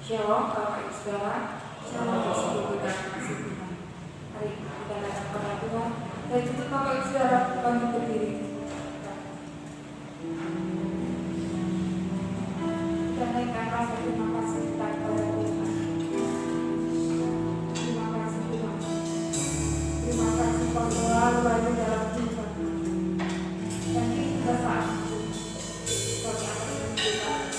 Shalom, Bapak Ibu Saudara. Shalom, bersyukur dan kasih Tuhan. Mari kita datang kepada Tuhan. Dan itu Bapak Ibu Saudara, bangkit berdiri. Kita naikkan rasa terima kasih kita kepada Tuhan. Terima kasih Tuhan. Terima kasih Kau selalu ada dalam hidup kami. Dan kita saat Kau yang kita.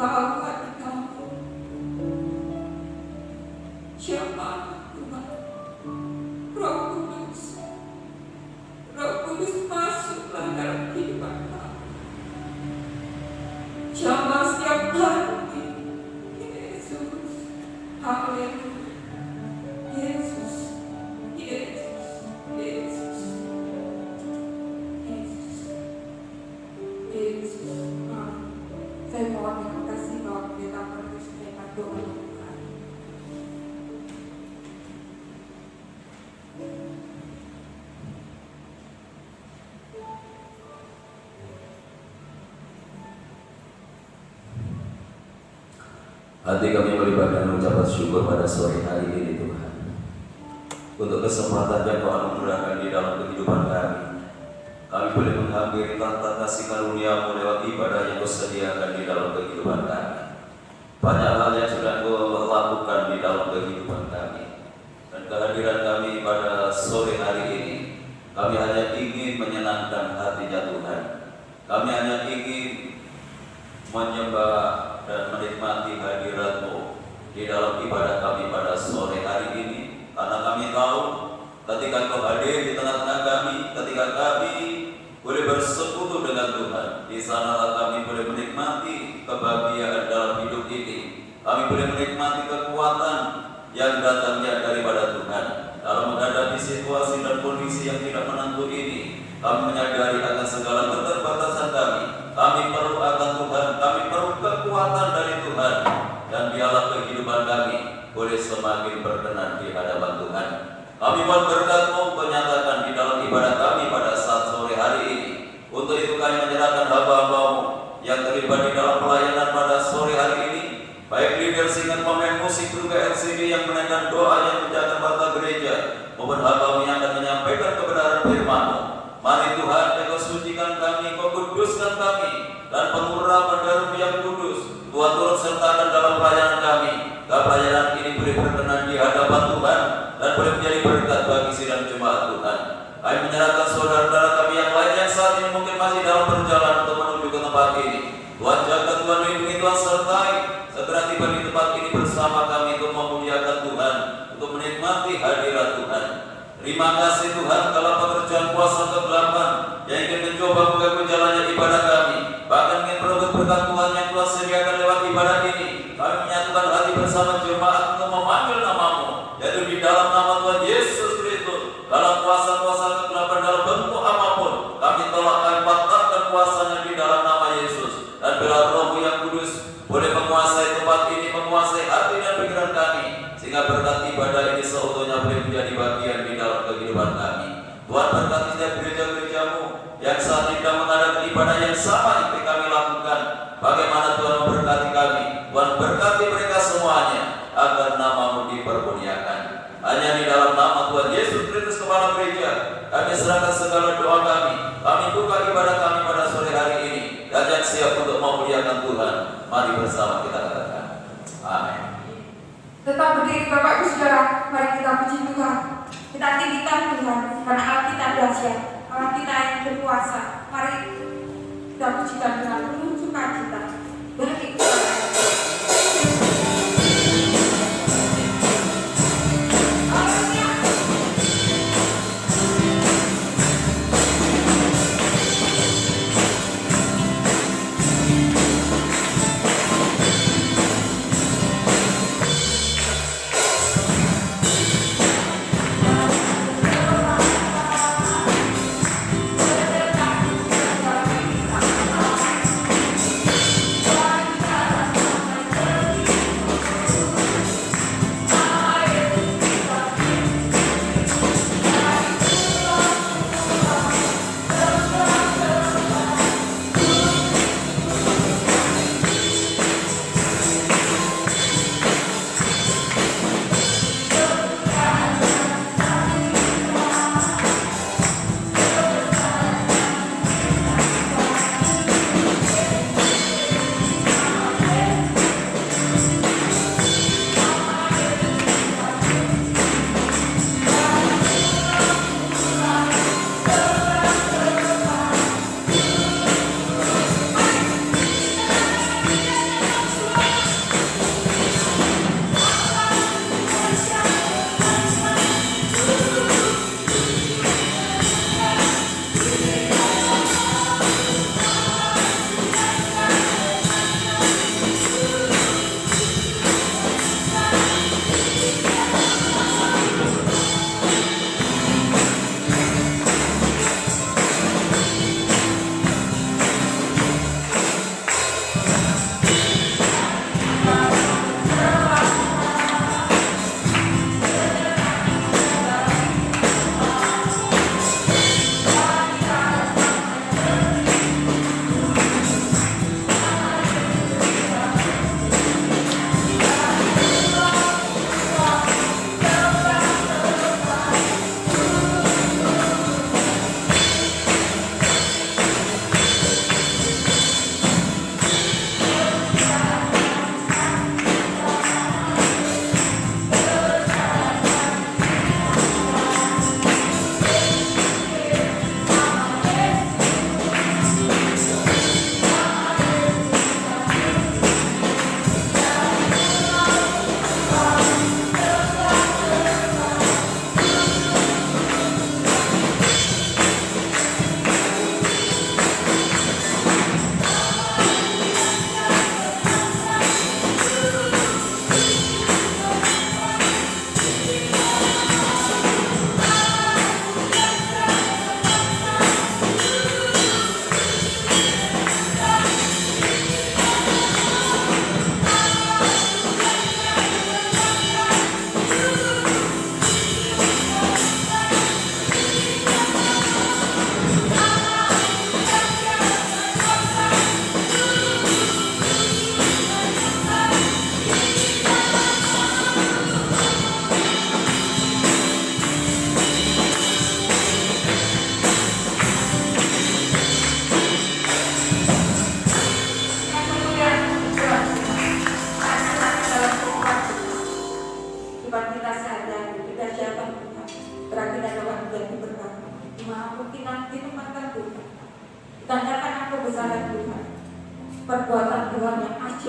tahu hati kamu. Siapa Tuhan? Roh Kudus. Roh Kudus masuklah dalam kehidupan kamu. Jamah setiap hati. Yesus. Haleluya. Yesus. Yesus. Yesus. Yesus. Yesus. Saya mohon yang kasih bahwa kita terus mendengar doa Tuhan. Hati kami melibatkan ucapan syukur pada sore hari ini Tuhan, untuk kesempatan yang Kau anugerahkan di dalam kehidupan kami. Kami boleh menghampiri tahta kasih karunia-Mu lewat ibadah yang Kau sediakan di dalam kehidupan kami. Banyak hal yang sudah Kau lakukan di dalam kehidupan kami, dan kehadiran kami pada sore hari ini, kami hanya ingin menyenangkan hati-Nya Tuhan. Kami hanya ingin menyembah dan menikmati hadirat-Mu di dalam ibadah kami pada sore hari ini, karena kami tahu ketika Kau hadir di tengah-tengah kami, ketika kami boleh bersekutu dengan Tuhan, di sanalah kami boleh menikmati kebahagiaan dalam hidup ini. Kami boleh menikmati kekuatan yang datangnya daripada Tuhan dalam menghadapi situasi dan kondisi yang tidak menentu ini. Kami menyadari akan segala keterbatasan kami. Kami perlu akan Tuhan, kami perlu kekuatan dari Tuhan, dan biarlah kehidupan kami boleh semakin berkenan di hadapan Tuhan. Kami mohon berkat-Mu Kau nyatakan di dalam ibadah kami pada saat sore hari ini. Untuk itu kami menyerahkan hamba-hamba-Mu yang terlibat di dalam pelayanan pada sore hari ini, baik leader singkat, pemain musik, juga LCD yang menaikkan doa yang menjaga bata gereja, maupun hamba-Mu yang akan menyampaikan kebenaran firman-Mu. Mari Tuhan, Kau sucikan kami, Kau kuduskan kami, dan pengurapan Darah-Mu yang kudus Tuhan turut sertakan dalam pelayanan kami. Dan pelayanan ini boleh berkenan di hadapan Tuhan, dan boleh menjadi berkat bagi sidang jemaat Tuhan. Kami menyerahkan saudara-saudara kami yang lain yang saat ini mungkin masih dalam perjalanan untuk menuju ke tempat ini. Tuhan jaga, Tuhan lindungi, Tuhan sertai. Segera tiba di tempat ini bersama kami untuk memuliakan Tuhan, untuk menikmati hadirat Tuhan. Terima kasih Tuhan, kalau pekerjaan puasa ke-8 yang ingin mencoba mengganggu jalannya ibadah kami, bahkan ingin merebut berkat Tuhan yang Tuhan sediakan lewat ibadah ini. Kami menyatukan hati bersama jemaat untuk memanggil nama-Mu, yaitu di dalam nama Tuhan Yesus Kristus. Dalam puasa-puasa ke-8 dalam bentuk apapun, kami tolak, kami patahkan kuasanya di dalam nama Yesus. Dan biarlah Roh-Mu yang kudus boleh menguasai tempat ini, menguasai hati dan pikiran kami, sehingga berkat ibadah ini seutuhnya boleh menjadi bagian di dalam kehidupan kami. Tuhan, berkati setiap gereja-gereja-Mu yang saat ini sedang mengadakan ibadah yang sama yang kami lakukan. Bagaimana Tuhan memberkati kami, Tuhan berkati mereka semuanya, agar nama-Mu dipermuliakan. Hanya di dalam nama Tuhan Yesus Kristus Kepala Gereja, kami serahkan segala doa kami. Kami buka ibadah kami pada sore hari ini, dan yang siap untuk memuliakan Tuhan. Mari bersama kita katakan amin. Tetap berdiri Bapak Ibu Saudara, mari kita puji Tuhan. Kita tinggikan Tuhan, karena Allah kita dahsyat, Allah kita yang berkuasa. Mari kita pujikan dengan penuh sukacita. Bagi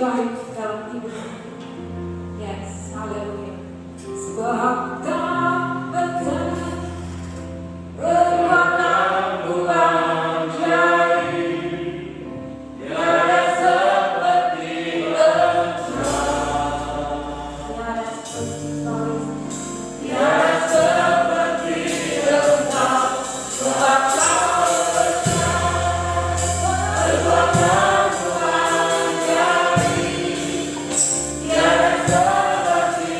ajaib dalam hidup. Yes, haleluya. Sebab tak betul perbuatanmu ajaib, tiada seperti engkau, tiada seperti engkau, sebab kau perbuatanmu ajaib, tiada seperti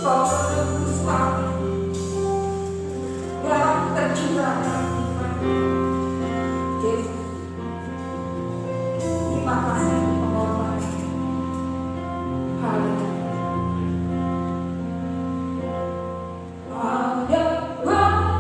Kau menebus kami, darah tercurah dalam iman. Yesus, terima kasih untuk pengorbanan. Haleluya. Ada bangsa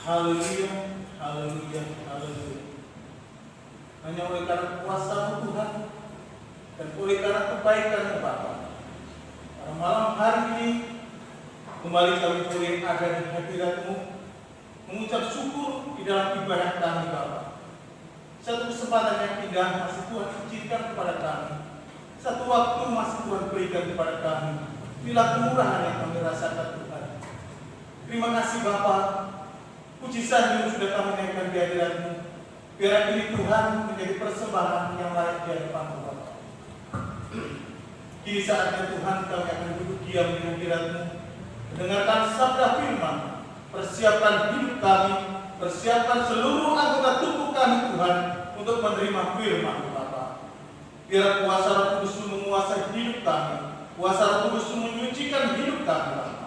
Haleluya, haleluya, haleluya. Hanya oleh karena kuasa Tuhan dan oleh karena kebaikan Bapa, pada malam hari ini kembali kami boleh ada di hadirat-Mu, mengucap syukur di dalam ibadah kami Bapa. Satu kesempatan yang indah masih Tuhan izinkan kepada kami, satu waktu masih Tuhan berikan kepada kami. Bila kemurahan yang kami rasakan Tuhan. Terima kasih Bapa. Puji sanjung sudah kami naikkan di hadirat-Mu. Biar ini Tuhan menjadi persembahan yang layak di hadapan-Mu Bapa. Kini saatnya Tuhan kami akan duduk diam di hadirat-Mu, mendengarkan sabda firman. Persiapkan hidup kami, persiapkan seluruh anggota tubuh kami Tuhan untuk menerima firman Bapa. Biar kuasa Roh Kudus menguasai hidup kami, kuasa Roh Kudus menyucikan hidup kami Bapa.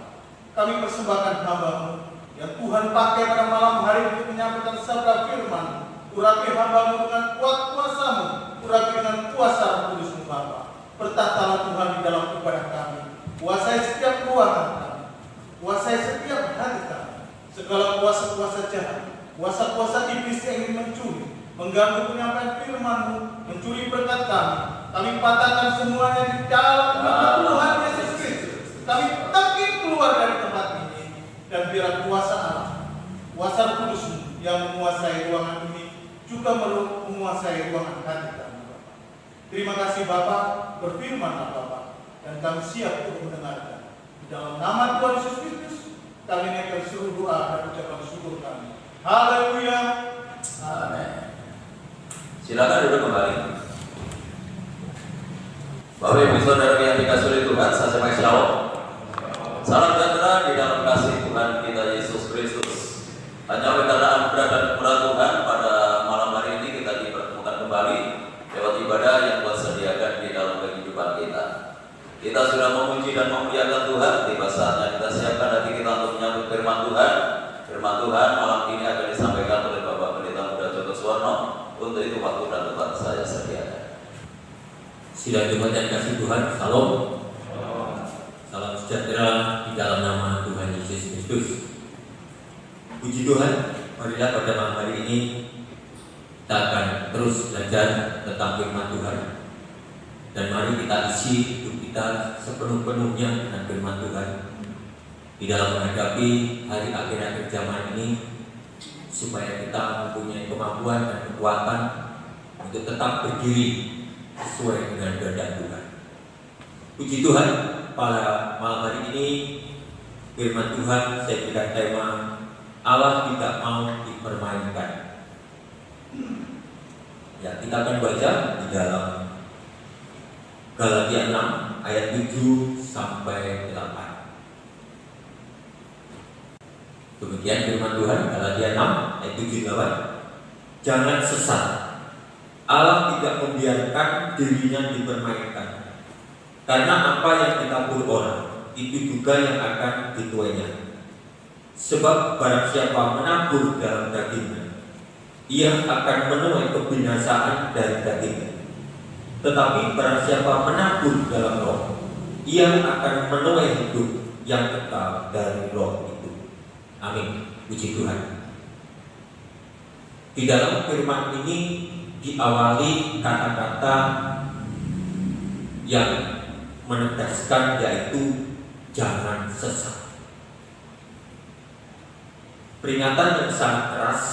Kami persembahkan hamba-Mu yang Tuhan pakai pada malam hari untuk menyampaikan sabda firman. Urapi hamba-Mu dengan kuat kuasa-Mu, urapi dengan kuasa Roh Kudus-Mu Bapa. Bertatalah Tuhan di dalam ibadah kami, kuasai setiap ruangan kami, kuasai setiap hati kami. Segala kuasa-kuasa jahat, kuasa-kuasa iblis yang ingin mencuri, mengganggu penyampaian firman-Mu, mencuri berkat kami patahkan semuanya di dalam nama Tuhan Yesus Kristus. Kami tarik keluar dari tempat ini, dan biar kuasa Allah, kuasa Roh Kudus-Mu yang menguasai ruangan ini juga menguasai ruangan hati kami. Terima kasih Bapa, berfirmanlah Bapa, dan kami siap untuk mendengarkan. Di dalam nama Tuhan Yesus Kristus, kami naikkan seluruh doa dan ucapan syukur kami. Haleluya. Amin. Silakan duduk kembali. Bapak Ibu Saudara yang dikasihi oleh Tuhan, saya sampaikan shalom. Salam sejahtera di dalam kasih Tuhan kita Yesus Kristus. Hanya oleh karena anugerah dan kemurahan Tuhan pada malam hari ini kita dipertemukan kembali lewat ibadah yang Tuhan sediakan di dalam kehidupan kita. Kita sudah memuji dan memuliakan Tuhan. Tiba saatnya kita siapkan hati kita untuk menyambut firman Tuhan. Firman Tuhan malam ini akan disampaikan oleh Bapak Pendeta Muda Joko Suwarno. Untuk itu waktu dan tempat saya sediakan. Sidang jemaat yang kasih Tuhan, salam. Salam sejahtera di dalam nama Tuhan Yesus Kristus. Puji Tuhan, marilah pada malam hari ini kita akan terus belajar tentang firman Tuhan. Dan mari kita isi hidup kita sepenuh-penuhnya dengan firman Tuhan di dalam menghadapi hari akhir-akhir zaman ini, supaya kita mempunyai kemampuan dan kekuatan untuk tetap berdiri sesuai dengan kehendak Tuhan. Puji Tuhan, pada malam hari ini firman Tuhan saya berikan tema Allah tidak mau dipermainkan. Ya, kita akan baca di dalam Galatia 6 ayat 7 sampai 8. Demikian firman Tuhan, Galatia 6 ayat 7 8. Jangan sesat. Allah tidak membiarkan dirinya dipermainkan. Karena apa yang ditabur orang, itu juga yang akan dituainya. Sebab barang siapa menabur dalam dagingnya, ia akan menuai kebinasaan dari dagingnya. Tetapi barang siapa menabur dalam roh, ia akan menuai hidup yang kekal dari roh itu. Amin. Puji Tuhan. Di dalam firman ini diawali kata-kata yang menegaskan, yaitu jangan sesat. Peringatan yang sangat keras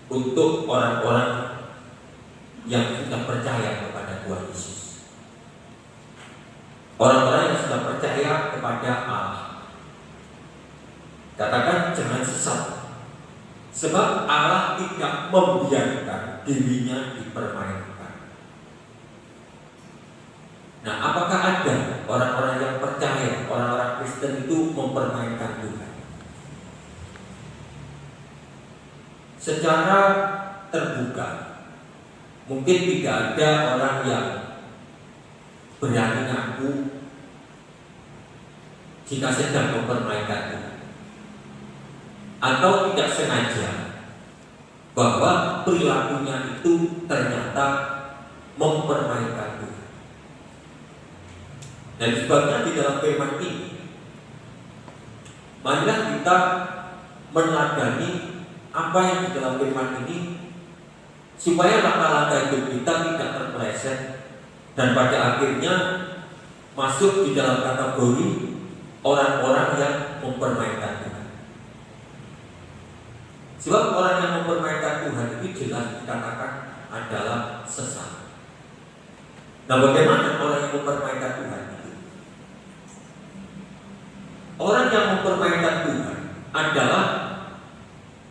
untuk orang-orang yang sudah percaya kepada Tuhan Yesus. Orang-orang yang sudah percaya kepada Allah. Katakan jangan sesat. Sebab Allah tidak membiarkan dirinya dipermainkan. Nah, apakah ada orang-orang yang percaya, orang-orang Kristen itu mempermainkan Tuhan? Secara terbuka, mungkin tidak ada orang yang berani ngaku jika sedang mempermainkan Tuhan, atau tidak sengaja bahwa perilakunya itu ternyata mempermainkan Tuhan. Dan sebabnya di dalam firman ini, marilah kita meneladani apa yang di dalam firman ini, supaya langkah-langkah hidup kita tidak terpeleset dan pada akhirnya masuk di dalam kategori orang-orang yang mempermainkan Tuhan. Sebab orang yang mempermainkan Tuhan itu jelas dikatakan adalah sesat. Nah, bagaimana orang yang mempermainkan Tuhan itu? Orang yang mempermainkan Tuhan adalah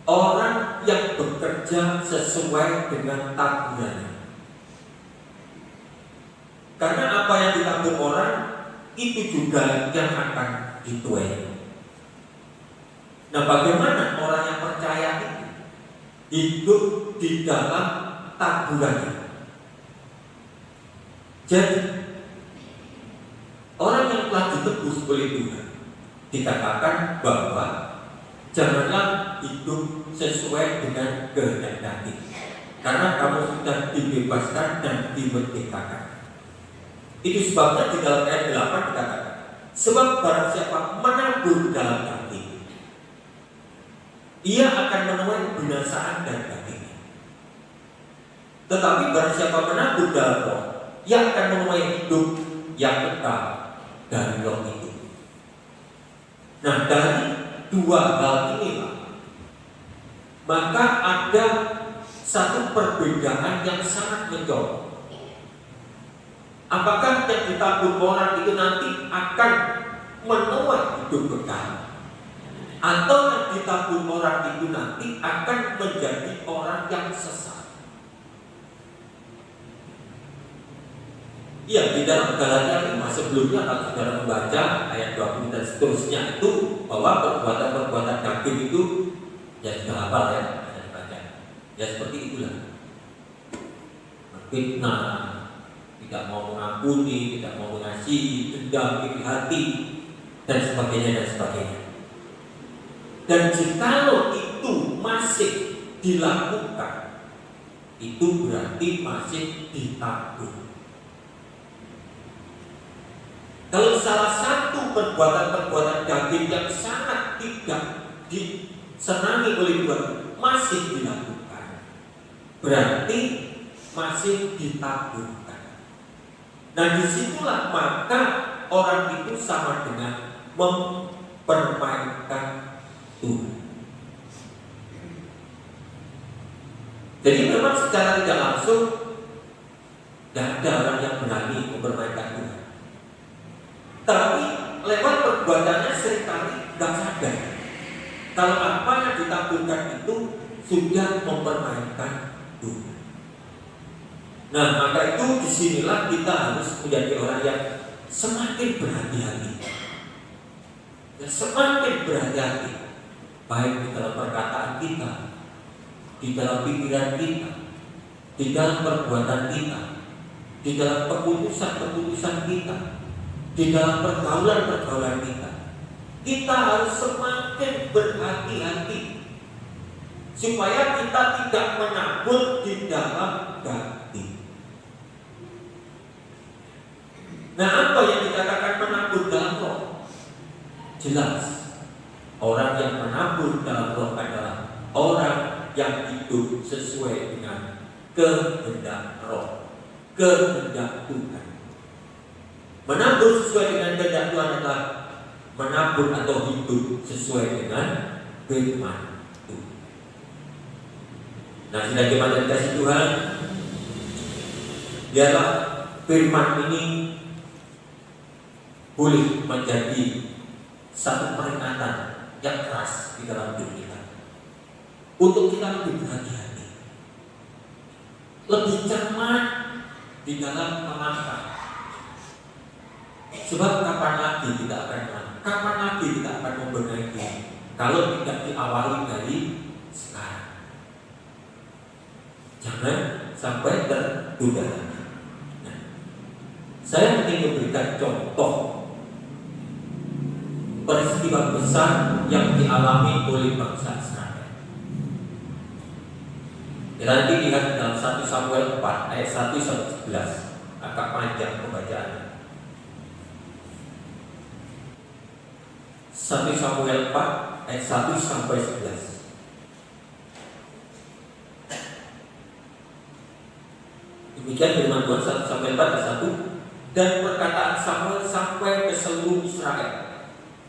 orang yang bekerja sesuai dengan taburannya. Karena apa yang ditabur orang itu juga yang akan dituai. Nah, bagaimana orang yang percaya itu hidup di dalam taburannya? Jadi orang yang telah ditebus oleh Tuhan dikatakan bahwa janganlah hidup sesuai dengan kehendak daging, karena kamu sudah dibebaskan dan dimerdekakan. Itu sebabnya di dalam ayat 8 dikatakan, sebab barang siapa menabur dalam daging, ia akan menuai kebinasaan dari dagingnya. Tetapi barang siapa menabur dalam roh, ia akan menuai hidup yang kekal dari roh itu. Nah, dari dua hal inilah maka ada satu perbedaan yang sangat mencolok. Apakah yang ditabur orang itu nanti akan menuai hidup kekal, atau yang ditabur orang itu nanti akan menjadi orang yang sesat? Ya, di dalam Galatia 5 sebelumnya kalau saudara membaca ayat 20 dan seterusnya itu, bahwa perbuatan-perbuatan daging itu ya sudah hafal ya, bisa dibaca. Ya seperti itulah. Fitnah, tidak mau mengampuni, tidak mau mengasihi, dendam, iri hati, dan sebagainya dan sebagainya. Dan jikalau itu masih dilakukan, itu berarti masih ditabur. Kalau salah satu perbuatan-perbuatan daging yang sangat tidak disenangi oleh Tuhan masih dilakukan, berarti masih ditaburkan. Nah, disitulah maka orang itu sama dengan mempermainkan Tuhan. Jadi memang secara tidak langsung tidak ada orang yang berani mempermainkan Tuhan. Tapi lewat perbuatannya seringkali tidak sadar kalau apa yang ditaburkan itu sudah mempermainkan Tuhan. Nah, maka itu disinilah kita harus menjadi orang yang semakin berhati-hati. Ya, semakin berhati-hati, baik di dalam perkataan kita, di dalam pikiran kita, di dalam perbuatan kita, di dalam keputusan-keputusan kita, di dalam pergaulan-pergaulan kita. Kita harus semakin berhati-hati supaya kita tidak menabur di dalam daging. Nah, apa yang dikatakan menabur dalam roh? Jelas, orang yang menabur dalam roh adalah orang yang hidup sesuai dengan kehendak roh, kehendak Tuhan. Menabur sesuai dengan kehendak Tuhan adalah menabur atau hidup sesuai dengan firman Tuhan. Nah, sudah jemaat dikasih Tuhan, biarlah firman ini boleh menjadi satu peringatan yang keras di dalam hidup kita, untuk kita lebih berhati-hati, lebih cermat di dalam melangkah. Sebab kapan lagi kita akan melangkah? Kapan lagi kita akan membenahi diri kalau tidak diawali dari sekarang? Jangan sampai tertunda lagi. Nah, saya ingin memberikan contoh peristiwa besar yang dialami oleh bangsa Israel. Nanti lihat dalam 1 Samuel 4 ayat 1 sampai 11, agak panjang pembacaannya. 1 Samuel 4 ayat 1 sampai 11. Demikian firman Tuhan 1 sampai 4 ayat 1. Dan perkataan Samuel sampai ke seluruh Israel.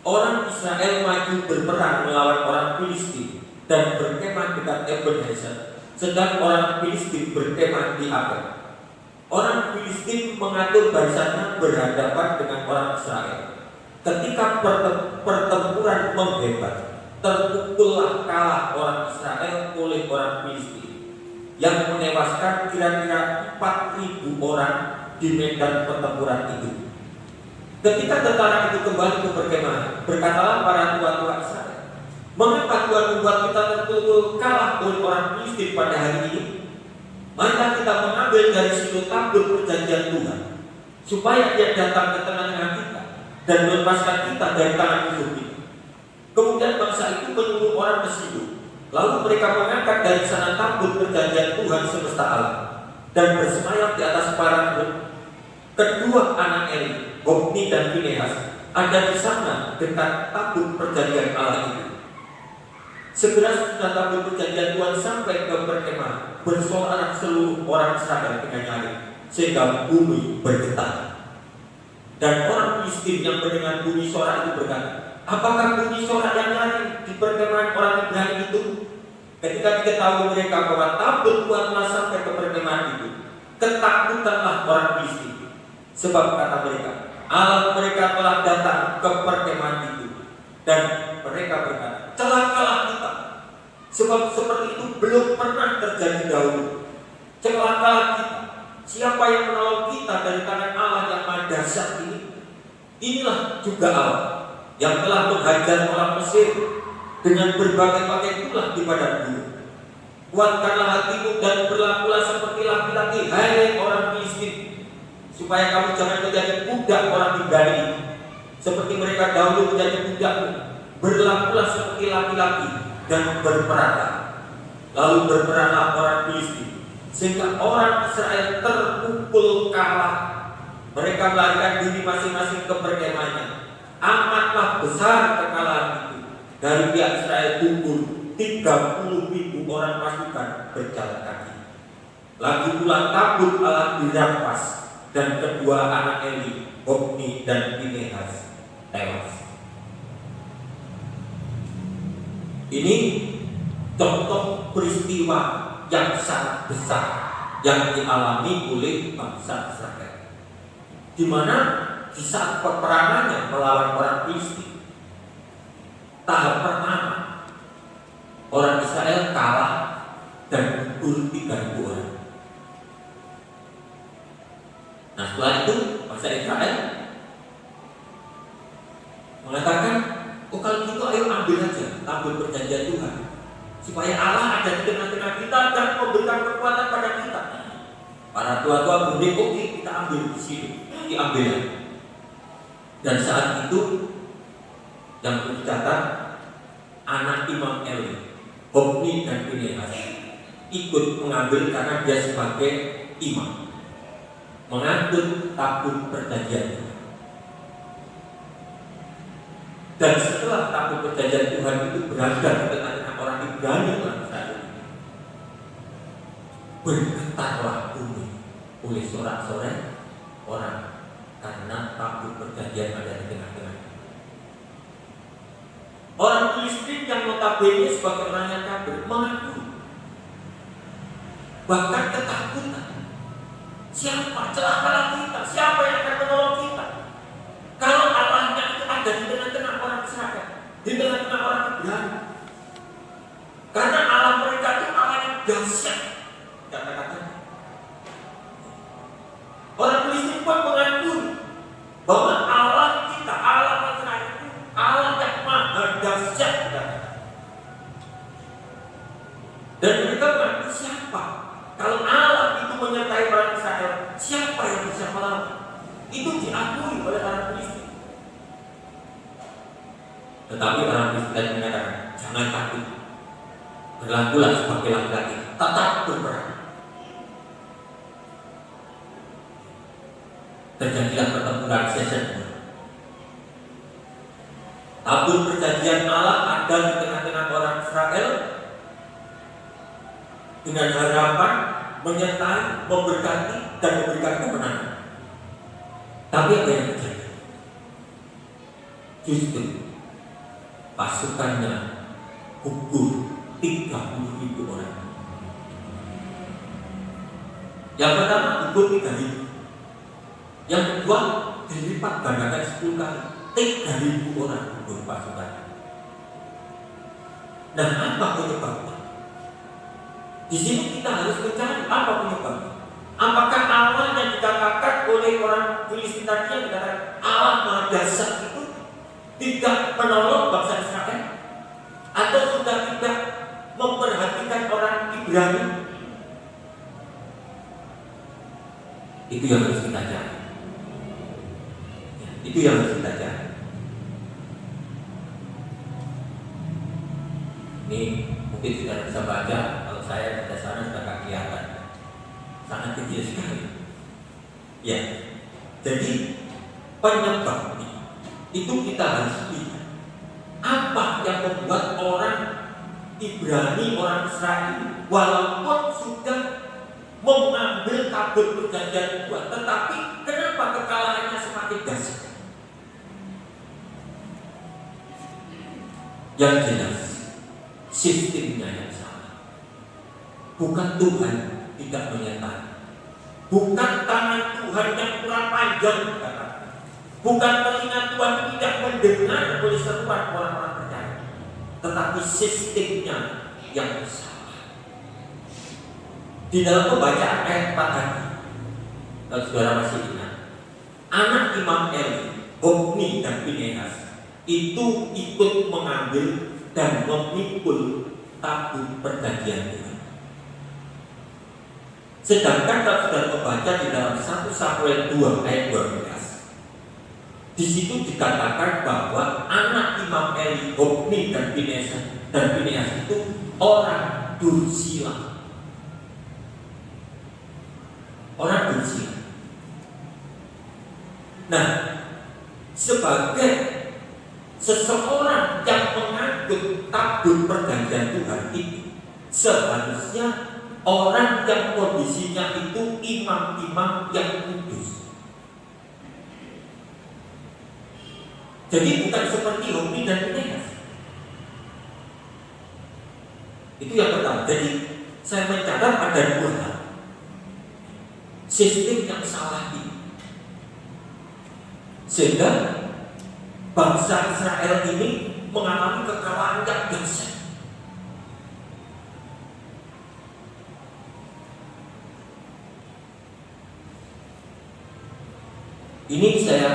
Orang Israel maju berperang melawan orang Filistin dan berkemah dekat Ebenezer, sedang orang Filistin berkemah di Afek. Orang Filistin mengatur barisannya berhadapan dengan orang Israel. Ketika pertempuran menghebat, terpukullah kalah orang Israel oleh orang Filistin, yang menewaskan kira-kira 4.000 orang di medan pertempuran itu. Ketika tentara itu kembali ke perkemahan, berkatalah para tua-tua Israel, mengapa Tuhan membuat kita terpukul kalah oleh orang Filistin pada hari ini? Marilah kita mengambil dari situ tabut perjanjian Tuhan, supaya Dia datang ke tengah-tengah kita dan melepaskan kita dari tangan musuh kita. Kemudian bangsa itu menyuruh orang ke situ. Lalu mereka mengangkat dari sana tabut perjanjian Tuhan semesta alam dan bersemayam di atas para kedua anak Eli, Hofni dan Finehas, ada di sana dekat tabut perjanjian Allah itu. Segera sesudah tabut perjanjian Tuhan sampai ke perkemahan, bersorak seluruh orang Israel dengan nyaring, sehingga bumi bergetar. Dan orang Filistin yang mendengar bunyi sorak itu berkata, apakah bunyi sorak yang nyaring di perkemahan orang Ibrani itu? Ketika diketahui mereka bahwa tabut Tuhan telah sampai ke perkemahan itu, ketakutanlah orang Filistin. Sebab kata mereka, Allah mereka telah datang ke perkemahan itu. Dan mereka berkata, celakalah kita, sebab seperti itu belum pernah terjadi dahulu. Celakalah kita, siapa yang menolong kita dari tangan Allah yang maha dahsyat ini? Inilah juga Allah yang telah menghajar orang Mesir dengan berbagai-bagai tulah di padang gurun. Kuatkanlah hatimu dan berlakulah seperti laki-laki, hai orang Filistin, supaya kamu jangan menjadi budak orang Ibrani, seperti mereka dahulu menjadi budakmu. Berlakulah seperti laki-laki dan berperanglah. Lalu berperanglah orang Filistin, sehingga orang Israel terpukul kalah. Mereka melarikan diri masing-masing ke perkemahannya. Amatlah besar kekalahan itu. Dari pihak Israel gugur 30.000 orang pasukan berjalan kaki. Lagi pula tabut Allah dirampas, dan kedua anak Eli, Hofni dan Finehas tewas. Ini contoh peristiwa yang sangat besar yang dialami oleh bangsa Israel, di mana di saat peperangannya melawan orang Filistin, tahap pertama orang Israel kalah dan gugur 3.000 orang. Nah, setelah itu bangsa Israel mengatakan, oh kalau gitu ayo ambil aja tabut perjanjian Tuhan, supaya Allah ada di tengah-tengah kita dan memberikan kekuatan pada kita. Para tua-tua berbeda, oke kita ambil di sini, diambil. Dan saat itu yang tercatat, anak Imam Eli, Hofni dan Finehas ikut mengambil karena dia sebagai imam, mengangkut tabut perjanjian Tuhan. Dan setelah tabut perjanjian Tuhan itu berada di tengah-tengah orang Ibrani, bergetarlah bumi oleh sorak-sorai orang, karena tabut perjanjian ada di tengah-tengah. Orang Filistin yang notabene sebagai orang yang kafir mengaku, bahkan ketakutan. Siapa celakalah kita? Siapa yang akan menolong kita? Kalau Allahnya itu ada di tengah-tengah orang Israel, di tengah-tengah orang Ibrani. Karena Allah mereka itu Allah yang dahsyat. Kata-katanya. Orang Filistin pun mengaku bahwa Allah kita, Allah Israel itu Allah yang maha dahsyat. Dan mereka mengaku, siapa? Kalau Allah itu menyertai orang Israel, siapa yang bisa melawan? Itu diakui oleh orang Filistin. Tetapi orang Filistin mengatakan, jangan takut, berlakulah sebagai laki-laki, tetap berperang. Terjadilah pertempuran season. Tabut perjanjian Allah ada di tengah-tengah orang Israel dengan harapan menyertai, memberkati, dan memberikan kemenangan. Tapi apa yang terjadi? Justru pasukannya gugur 30.000 orang. Yang pertama gugur 3.000. Yang kedua dilipat gandakan 10 kali, 3.000 orang gugur pasukan. Nah, apa penyebabnya? Di sini kita harus mencari apa penyebabnya. Apakah Allah yang dikatakan oleh orang Filistin tadi yang dikatakan Allah Maha Dahsyat itu tidak menolong bangsa Israel, atau sudah tidak memperhatikan orang Ibrani? Itu yang harus kita cari. Itu yang harus kita cari. Ini mungkin sudah bisa baca. Kalau saya pada sana sudah tak kelihatan, sangat kecil sekali. Ya, jadi penyebabnya itu kita harus lihat apa yang membuat orang Ibrani, orang Israel, walaupun sudah mengambil tabut perjanjian Tuhan, tetapi kenapa kekalahannya semakin dahsyat? Yang jelas sistemnya yang salah. Bukan Tuhan tidak menyertai, bukan tangan Tuhan yang kurang panjang, bukan telinga Tuhan tidak mendengar oleh seruan orang-orang percaya, tetapi sistemnya yang salah. Di dalam pembacaan ayat 4 tadi, kalau saudara masih ingat, anak Imam Eli, Hofni dan Pinehas itu ikut mengambil dan memikul tabut perjanjian Tuhan. Sedangkan kalau saudara membaca di dalam 1 Samuel 2 ayat 12, di situ dikatakan bahwa anak Imam Eli, Hofni dan Pinehas itu orang dursila. Orang dursila. Nah, sebagai seseorang yang mengangkut tabut perjanjian Tuhan itu, seharusnya orang yang kondisinya itu imam-imam yang kudus. Jadi bukan seperti Hofni dan Pinehas. Itu yang pertama. Jadi saya mencatat ada 2 hal. Sistem yang salah ini, sehingga bangsa Israel ini mengalami kekalahan yang dahsyat. Ini saya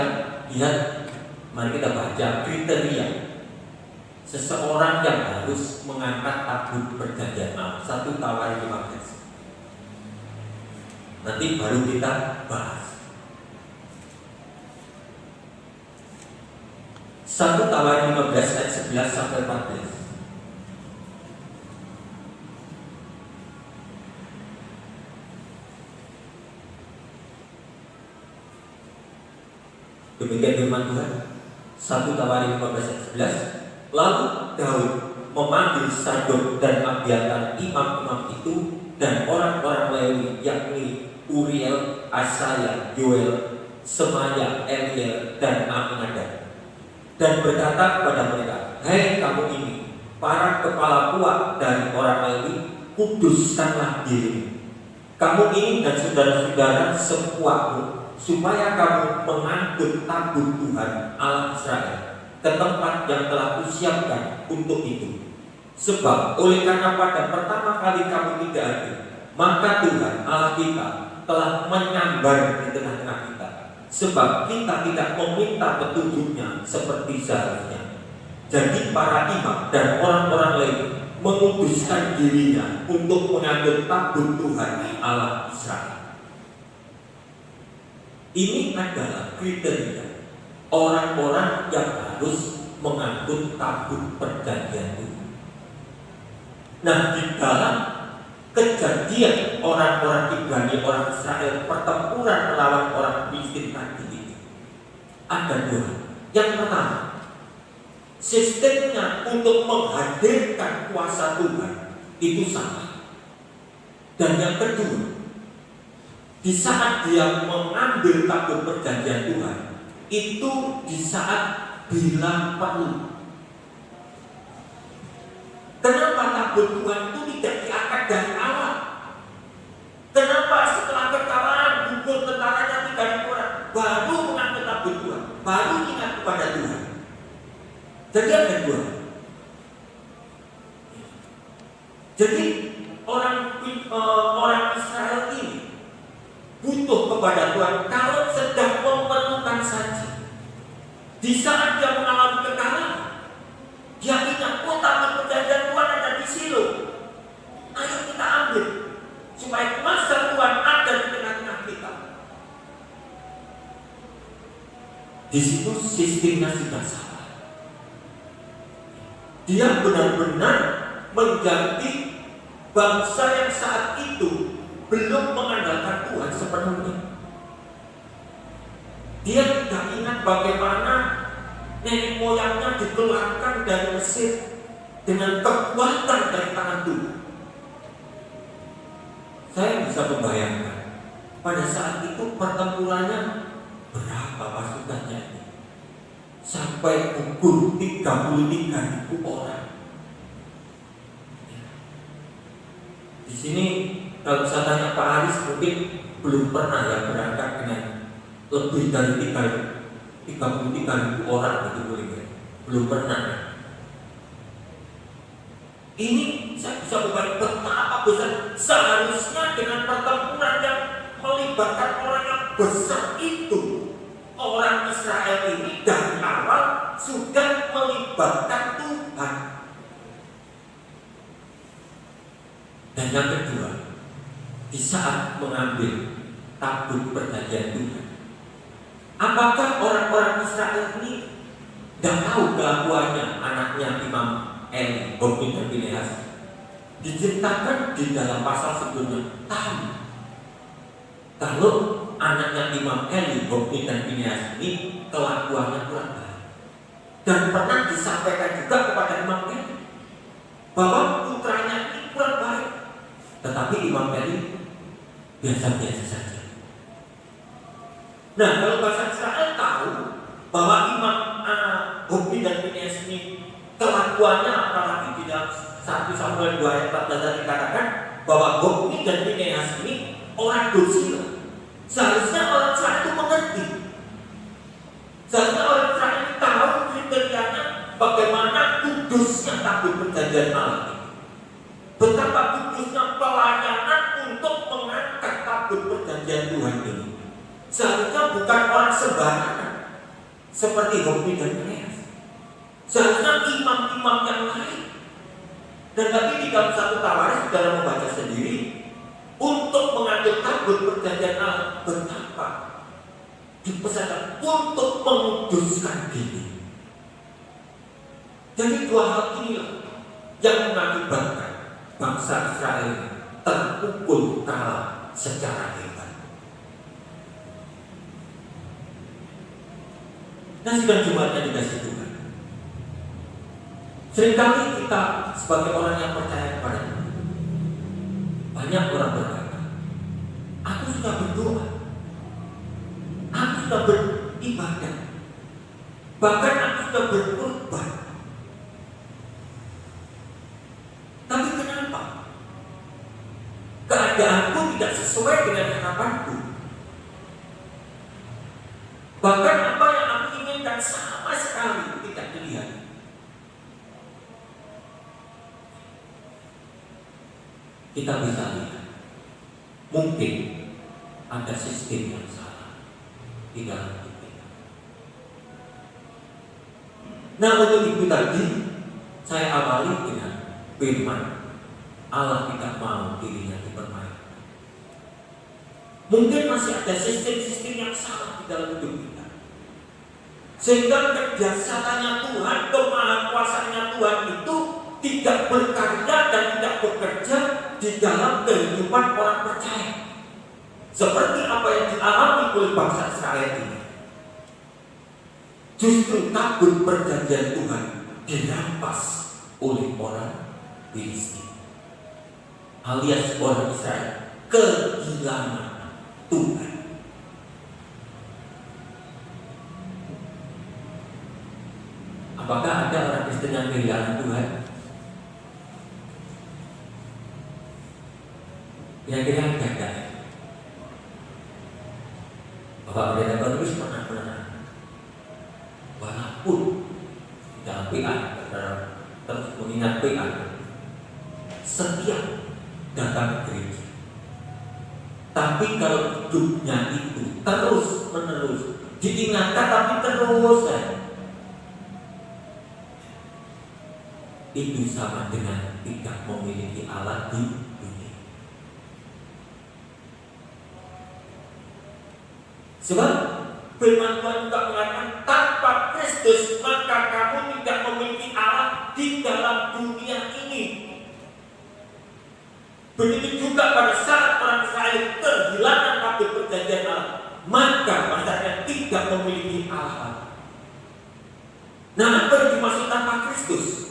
lihat, mari kita baca kriteria seseorang yang harus mengangkat tabut perjanjian Allah. 1 Tawarin 15. Nanti baru kita bahas. 1 Tawarin 15 ayat 11 sampai 14. Demikian firman Tuhan. 1 Tawarin 15 ayat 11. Lalu Daud memanggil Sadok dan Abiatar imam-imam itu dan orang-orang Lewi, yakni Uriel, Asaya, Yoel, Semaya, Eliel, dan Aminadab, dan berkata kepada mereka, "Hai kamu ini, para kepala kuat dari orang Lewi, kuduskanlah diri. Kamu ini dan saudara-saudara sepuakmu, supaya kamu mengangkut tabut Tuhan Allah Israel ke tempat yang telah kusiapkan untuk itu. Sebab oleh karena pada pertama kali kamu tidak ada, maka Tuhan Allah kita telah menyambar di tengah-tengah kita, sebab kita tidak meminta petunjuknya seperti seharusnya. Jadi para imam dan orang-orang lain menguduskan dirinya untuk mengangkut tabut Tuhan Allah Israel." Ini adalah kriteria orang-orang yang harus mengangkut tabut perjanjian Tuhan. Nah, di dalam kejadian orang-orang Ibrani, orang Israel pertempuran melawan orang Filistin tadi itu ada 2. Yang pertama, sistemnya untuk menghadirkan kuasa Tuhan itu salah. Dan yang kedua, di saat dia mengambil tabut perjanjian Tuhan, itu di saat bila perlu. Kenapa tabut Tuhan itu tidak diangkat dari awal? Kenapa setelah kekalahan gugur tentaranya 3.000 orang baru mengangkat tabut Tuhan, baru ingat kepada Tuhan? Jadi ada dua. Jadi orang Israel ini butuh kepada Tuhan kalau sedang memerlukan saja. Di saat dia mengalami kekalahan, dia ingat, oh tabut perjanjian Tuhan ada di Silo. Ayo kita ambil supaya kuasa Tuhan ada di tengah-tengah kita. Di situ sistemnya sudah salah. Dia benar-benar mengganti bangsa yang saat itu belum mengandalkan Tuhan sepenuhnya. Dia tidak ingat bagaimana nenek moyangnya dikeluarkan dari Mesir dengan kekuatan dari tangan Tuhan. Saya bisa membayangkan pada saat itu pertempurannya berapa pasukannya ini? Sampai gugur 33.000 orang. Di sini kalau saya tanya Pak Aris mungkin belum pernah ya berangkat dengan lebih dari 33.000 orang begitu ya. Belum pernah. Ini saya bisa membayangkan betapa besar seharusnya dengan pertempuran yang melibatkan orang yang besar itu. Orang Israel ini dari awal sudah melibatkan Tuhan. Dan yang kedua, di saat mengambil tabut perjanjian Tuhan, apakah orang-orang Israel ini tidak tahu kelakuannya anaknya Imam Eli, Hofni dan Pinehas? Diceritakan di dalam pasal sebelumnya, tahu kalau anaknya Imam Eli, Hofni dan Pinehas ini kelakuannya kurang baik. Dan pernah disampaikan juga kepada Imam Eli bahwa putranya ini kurang baik. Tetapi Imam Eli biasa-biasa saja. Nah, kalau bangsa Israel tahu bahwa Imam Hofni dan Pinehas ini kelakuannya, apalagi di dalam 1 Samuel 2 ayat 14 dikatakan bahwa Hofni dan Pinehas ini orang durhaka. Seharusnya orang Israel itu mengerti. Seharusnya orang Israel itu tahu kriterianya bagaimana kudusnya tabut perjanjian Allah ini. Betapa kudusnya pelayanan untuk mengangkat tabut perjanjian Tuhan ini. Seharusnya bukan orang sembarangan seperti Hofni dan Pinehas. Seharusnya imam-imam yang lain. Dan tapi di dalam 1 Tawaris saudara membaca sendiri, untuk mengambil tabut perjanjian Allah betapa dipesankan untuk menguduskan diri. Jadi dua hal inilah yang mengakibatkan bangsa Israel terpukul kalah secara hebat. Nah, sidang Jumat yang dikasih Tuhan, seringkali kita sebagai orang yang percaya kepada Tuhan, banyak orang berkata, aku sudah berdoa, aku sudah beribadah, bahkan aku sudah berkorban. Tapi kenapa keadaanku tidak sesuai dengan harapanku? Bahkan apa yang aku inginkan sama sekali tidak terlihat. Kita bisa lihat, mungkin ada sistem yang salah di dalam hidup kita. Nah, untuk itu tadi saya awali dengan firman Allah tidak mau dirinya dipermainkan. Mungkin masih ada sistem-sistem yang salah di dalam hidup kita, sehingga kebiasaannya Tuhan, kemahakuasaannya Tuhan itu tidak berkarya dan tidak bekerja di dalam kehidupan orang percaya, seperti apa yang dialami oleh bangsa Israel ini. Justru tabut perjanjian Tuhan dirampas oleh orang Filistin, alias orang Israel kehilangan Tuhan. Apakah ada orang Kristen yang kehilangan Tuhan? Kira-kira ada. Bapak Pendeta Petrus pernah walaupun dalam PA terus mengingat PA setiap datang ke gereja, tapi kalau hidupnya itu terus menerus diingatkan tapi terus itu sama dengan tidak memiliki Allah di dunia. Sebab firman Tuhan juga mengatakan tanpa Kristus maka kamu tidak memiliki Allah di dalam dunia ini. Begitu juga pada saat orang Israel kehilangan tabut perjanjian Allah, maka maksudnya tidak memiliki Allah. Nah, apa yang dimaksud tanpa Kristus?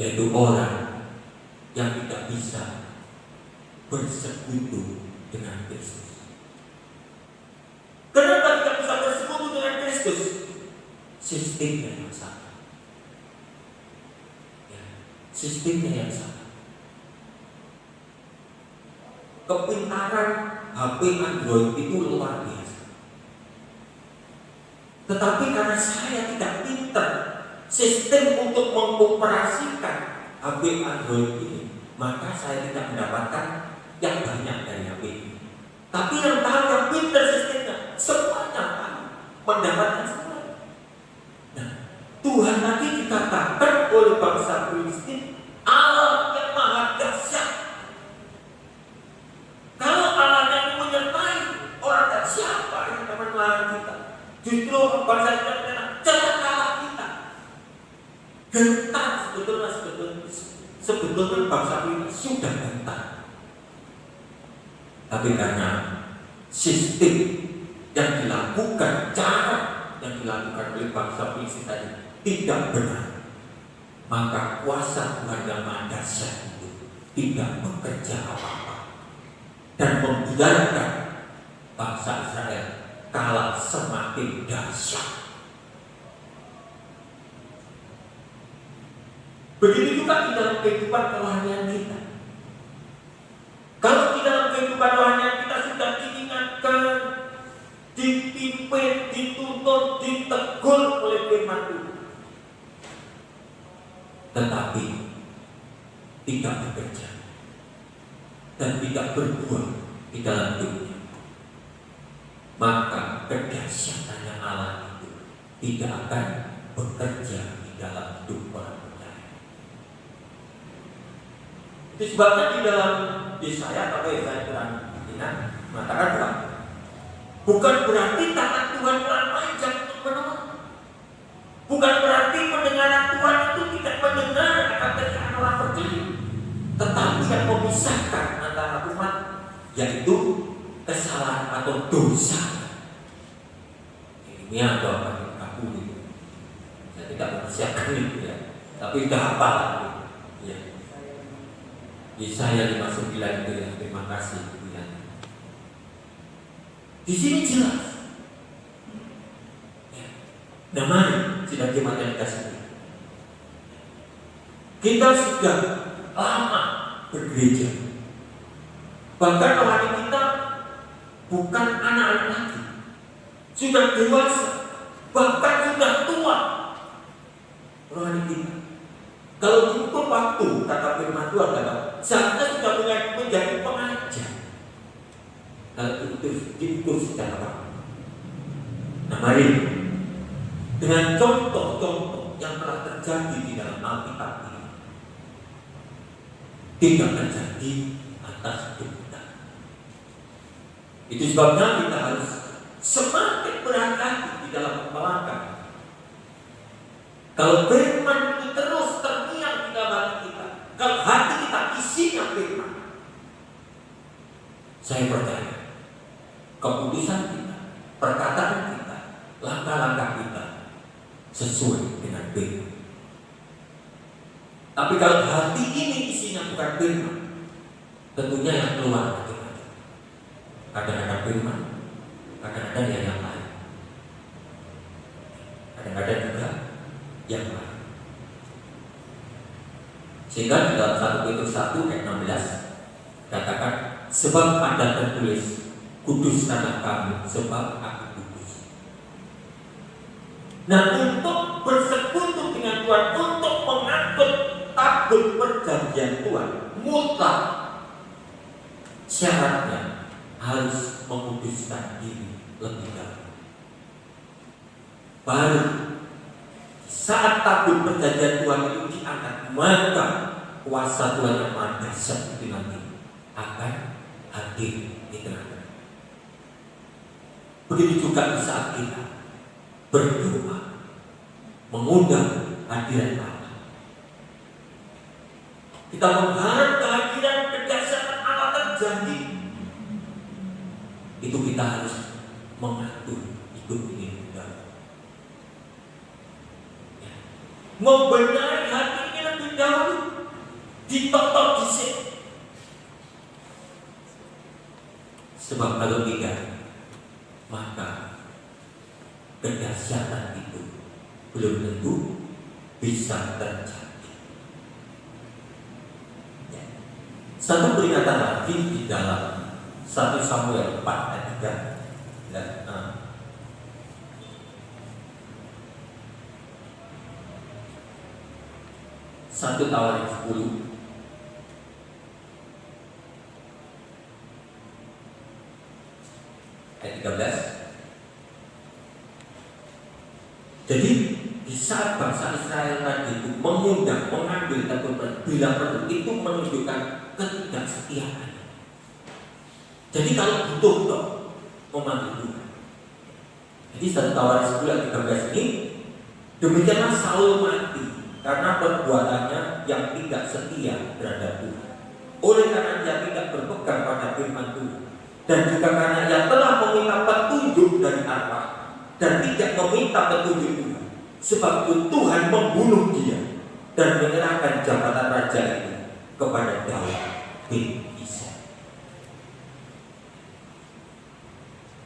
Yaitu orang yang tidak bisa bersekutu dengan Kristus. Kenapa tidak bisa bersekutu dengan Kristus? Sistemnya yang salah. Ya, sistemnya yang salah. Kepintaran HP Android itu luar biasa. Tetapi karena saya tidak pintar sistem untuk mengoperasikan HP Android ini, maka saya tidak mendapatkan yang banyak dari HP ini. Tapi yang tahu, yang pintar sistemnya, semuanya tahu, mendapatkan semuanya. Nah, Tuhan tadi dikatakan oleh bangsa Filistin Allah yang maha dahsyat. Kalau Allahnya yang menyertai orang, dan siapa yang dapat melarang kita? Justru bangsa kita celakalah kita. Gentar sebetulnya bangsa ini sudah gentar. Tapi karena sistem yang dilakukan, cara yang dilakukan oleh bangsa Filistin tadi tidak benar, maka kuasa Tuhan yang maha dahsyat itu tidak bekerja apa-apa dan membiarkan bangsa Israel kalah semakin dahsyat. Begitu juga di dalam kehidupan kerohanian kita. Kalau di dalam kehidupan rohani kita sudah diingatkan, dipimpin, dituntut, ditegur oleh firman Tuhan, tetapi tidak bekerja dan tidak berbuah di dalam hidupnya, maka kedahsyatannya Allah itu tidak akan bekerja di dalam hidup orang percaya. Itu sebabnya di dalam Yesaya atau Yesaya kurang ingat mengatakan bahwa bukan berarti tangan Tuhan kurang panjang untuk menolong, bukan berarti pendengaran Tuhan itu tidak mendengar akan keresahan orang percaya, tetapi yang memisahkan antara umat yaitu kesalahan atau dosa. Ini ada apa kaku itu? Saya tidak mempersiapkan itu ya, tapi sudah hafal ya. Yesaya 59 itu ya, terima kasih ya. Di sini jelas. Ya. Nah, mari sidang jemaat yang dikasihi, kita sudah lama bergereja. Bahkan rohani kita bukan anak-anak lagi, sudah dewasa, bahkan sudah tua. Rohani kita, kalau diukur waktu, kata firman Tuhan, seharusnya sudah menjadi pengajar. Kalau itu diukur secara waktu. Nah, mari dengan contoh-contoh yang telah terjadi di dalam Alkitab ini, tidak terjadi atas kita. Itu sebabnya kita harus semakin berhati-hati di dalam melangkah. Kalau firman itu terus terngiang di dalam hati kita, kalau hati kita isinya firman, saya percaya keputusan kita, perkataan kita, langkah-langkah kita sesuai dengan firman. Tapi kalau hati ini isinya bukan firman, tentunya yang keluar macam-macam. Kadang-kadang firman, kadang-kadang yang lain, kadang-kadang juga yang lain. Sehingga di dalam 1 Petrus 1 ayat 16 katakan, sebab ada tertulis, kuduskanlah kamu sebab aku kudus. Nah, untuk bersekutu dengan Tuhan, untuk mengangkut tabut perjanjian Tuhan, mutlak syaratnya harus menguduskan diri lebih dahulu. Baru saat tabut perjanjian Tuhan itu diangkat, maka kuasa Tuhan yang maha dahsyat itu nanti akan hadir di tengah-tengah. Begitu juga di saat kita berdoa, mengundang hadirat Allah. Kita mengharap kehadiran kedahsyatan Allah terjadi. Itu kita harus mengatur hidup ini dahulu. Membenahi hati ini lebih dahulu, ditotok di sini. Sebab kalau tidak, maka kedahsyatan itu belum tentu bisa terjadi. Ya. Satu peringatan lagi di dalam 1 Samuel 4 ayat 3. Ya. 1 Tawarik 10 ayat 13. Jadi di saat bangsa Israel tadi itu mengundang, mengambil tabut bila perlu, itu menunjukkan ketidaksetiaan. Jadi kalau butuh toh memanggil Tuhan. Jadi 1 Tawarik 10 ayat 13 ini, demikianlah Saul mati karena perbuatannya yang tidak setia terhadap Tuhan. Oleh karena dia tidak berpegang pada firman Tuhan, dan juga karena ia telah meminta petunjuk dari Allah dan tidak meminta petunjuk Tuhan. Sebab itu Tuhan membunuh dia dan menyerahkan jabatan raja itu kepada Daud bin Isai.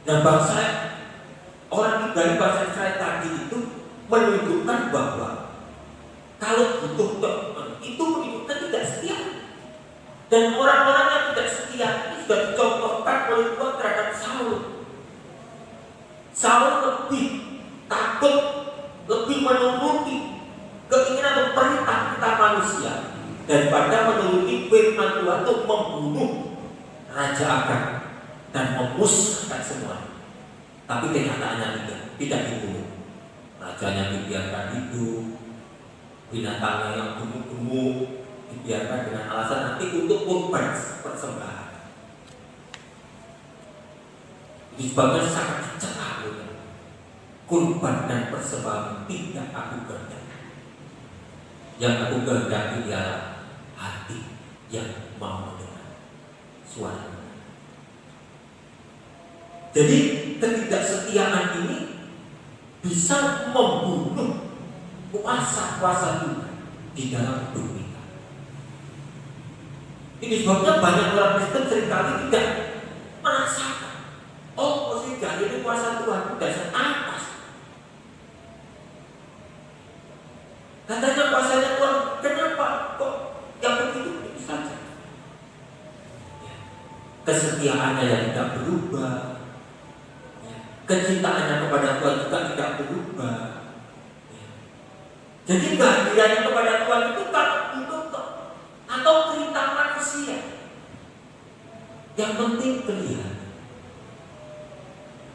Dan bangsa orang dari bangsa Israel tadi itu menunjukkan bahwa kalau butuh teman itu menunjukkan tidak setia. Dan orang-orang yang tidak setia ini sudah dicontohkan oleh Tuhan terhadap Saul. Saul lebih takut, lebih menuruti keinginan atau perintah kita manusia daripada menuruti firman Tuhan untuk membunuh Raja Agag dan memusnahkan semua. Tapi kenyataannya tidak dibunuh. Rajanya dibiarkan hidup, binatangnya yang gemuk-gemuk dibiarkan dengan alasan nanti untuk korban persembahan. Disebabkan sangat cepat, korban dan persembahan tidak aku kehendaki. Yang aku kehendaki ialah hati yang mau mendengar suara. Jadi ketidaksetiaan ini bisa membunuh kuasa-kuasa Tuhan di dalam hidup kita. Ini sebabnya banyak orang Kristen seringkali tidak merasakan, oh posisi jadi itu kuasa Tuhan tidak seatas. Katanya kuasanya Tuhan, kenapa kok yang begitu saja? Ya. Kesetiaannya yang tidak berubah, ya. Kecintaannya kepada Tuhan juga tidak berubah. Jadi kehadirannya kepada Tuhan itu tak untuk atau perintah manusia. Yang penting kelihatan.